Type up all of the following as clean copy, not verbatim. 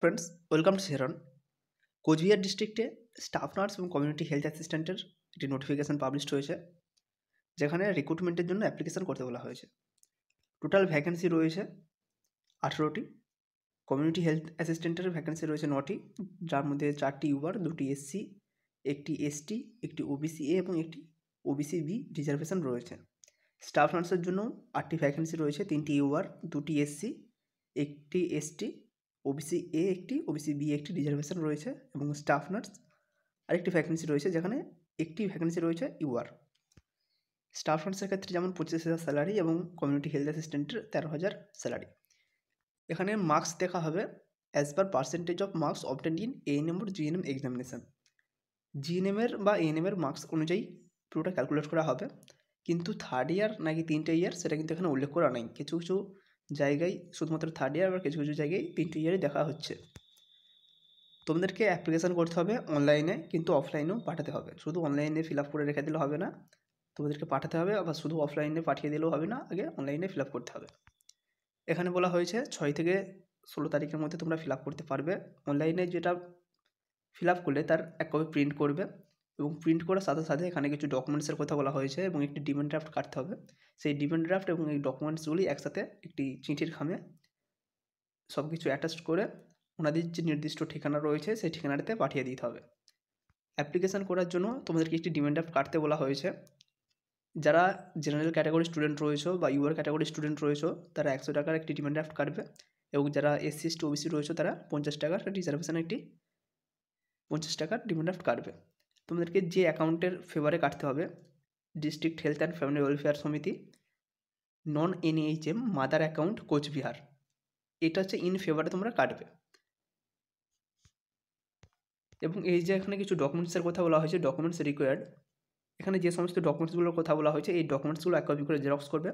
Friends, welcome to সেরন। কোচবিহার ডিস্ট্রিক্টে staff nurse এবং কমিউনিটি হেলথ অ্যাসিস্ট্যান্টের একটি নোটিফিকেশান পাবলিশড হয়েছে, যেখানে রিক্রুটমেন্টের জন্য অ্যাপ্লিকেশান করতে বলা হয়েছে। টোটাল ভ্যাকেন্সি রয়েছে 18টি। কমিউনিটি হেলথ অ্যাসিস্ট্যান্টের ভ্যাকেন্সি রয়েছে 9টি, যার মধ্যে 4টি ইউআর, 2টি এসসি, একটি এসটি, একটি ওবিসি এ এবং একটি ওবিসি বি রিজার্ভেশন রয়েছে। স্টাফ নার্সের জন্য 8টি ভ্যাকেন্সি রয়েছে, 3টি ইউআর, 2টি এসসি, একটি এসটি, ওবিসি এ একটি, ওবিসি বি একটি রিজার্ভেশন রয়েছে এবং স্টাফ নার্স আরেকটি ভ্যাকেন্সি রয়েছে, যেখানে একটি ভ্যাকেন্সি রয়েছে ইউআর। স্টাফ নার্সের ক্ষেত্রে যেমন 25,000 স্যালারি এবং কমিউনিটি হেলথ অ্যাসিস্ট্যান্টের 13,000 স্যালারি। এখানে মার্কস দেখা হবে as per percentage of marks obtained in ANM or GNM examination. জিএনএমের বা এএনএমের মার্কস অনুযায়ী পুরোটা ক্যালকুলেট করা হবে, কিন্তু থার্ড ইয়ার নাকি 3টে ইয়ার সেটা কিন্তু এখানে উল্লেখ করা নেই। কিছু কিছু জায়গায় শুধুমাত্র থার্ড ইয়ার, আবার কিছু কিছু জায়গায় 3টে ইয়ারই দেখা হচ্ছে। তোমাদেরকে অ্যাপ্লিকেশান করতে হবে অনলাইনে, কিন্তু অফলাইনেও পাঠাতে হবে। শুধু অনলাইনে ফিল আপ করে রেখে দিলে হবে না, তোমাদেরকে পাঠাতে হবে। আবার শুধু অফলাইনে পাঠিয়ে দিলেও হবে না, আগে অনলাইনে ফিল আপ করতে হবে। এখানে বলা হয়েছে 6 থেকে 16 তারিখের মধ্যে তোমরা ফিল আপ করতে পারবে। অনলাইনে যেটা ফিল আপ করলে তার এক কপি প্রিন্ট করবে, এবং প্রিন্ট করার সাথে সাথে এখানে কিছু ডকুমেন্টসের কথা বলা হয়েছে এবং একটি ডিমান্ড ড্রাফট কাটতে হবে। সেই ডিমান্ড ড্রাফট এবং এই ডকুমেন্টসগুলি একসাথে একটি চিঠির খামে সব কিছু অ্যাটাচ করে ওনাদের যে নির্দিষ্ট ঠিকানা রয়েছে সেই ঠিকানাটাতে পাঠিয়ে দিতে হবে। অ্যাপ্লিকেশান করার জন্য তোমাদেরকে একটি ডিমান্ড ড্রাফট কাটতে বলা হয়েছে। যারা জেনারেল ক্যাটাগরি স্টুডেন্ট রয়েছে বা ইউআর ক্যাটাগরি স্টুডেন্ট রয়েছে তারা 100 টাকার একটি ডিমান্ড ড্রাফট কাটবে, এবং যারা এসসি এসটি ওবিসি রয়েছে তারা 50 টাকার রিজার্ভেশন একটি 50 টাকার ডিমান্ড ড্রাফট কাটবে। তোমাদেরকে যে অ্যাকাউন্টের ফেভারে কাটতে হবে, district health and family welfare সমিতি, নন এনএইচএম মাদার অ্যাকাউন্ট কোচবিহার, এটা হচ্ছে ইন ফেভারে তোমরা কাটবে। এবং এই যে এখানে কিছু ডকুমেন্টসের কথা বলা হয়েছে, ডকুমেন্টস রিকোয়ার্ড, এখানে যে সমস্ত ডকুমেন্টসগুলোর কথা বলা হয়েছে এই ডকুমেন্টসগুলো এক কপি করে জেরক্স করবে,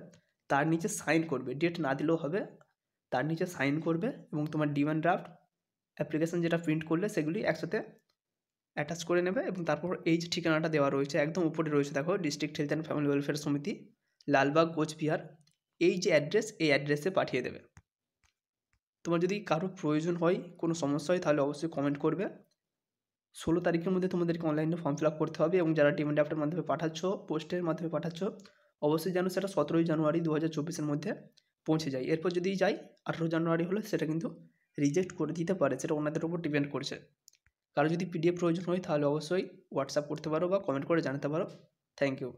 তার নিচে সাইন করবে, ডেট না দিলেও হবে, তার নিচে সাইন করবে, এবং তোমার ডিমান্ড ড্রাফট অ্যাপ্লিকেশন যেটা প্রিন্ট করলে সেগুলি একসাথে অ্যাটাচ করে নেবে। এবং তারপর এই যে ঠিকানাটা দেওয়া রয়েছে একদম উপরে রয়েছে, দেখো district health and family welfare সমিতি, লালবাগ, কোচবিহার, এই যে অ্যাড্রেস এই অ্যাড্রেসে পাঠিয়ে দেবে। তোমার যদি কারো প্রয়োজন হয়, কোনো সমস্যা হয়, তাহলে অবশ্যই কমেন্ট করবে। 16 তারিখের মধ্যে তোমাদেরকে অনলাইনে ফর্ম ফিল আপ করতে হবে, এবং যারা ডিমান্ড ড্রাফটের মাধ্যমে পাঠাচ্ছ, পোস্টের মাধ্যমে পাঠাচ্ছ, অবশ্যই যেন সেটা 17 জানুয়ারি 2024-এর মধ্যে পৌঁছে যায়। এরপর যদি যায় 18 জানুয়ারি হলে সেটা কিন্তু রিজেক্ট করে দিতে পারে, সেটা ওনাদের উপর ডিপেন্ড করছে। কারো যদি পিডিএফ প্রয়োজন হয় তাহলে অবশ্যই হোয়াটসঅ্যাপ করতে পারো বা কমেন্ট করে জানাতে পারো। Thank you.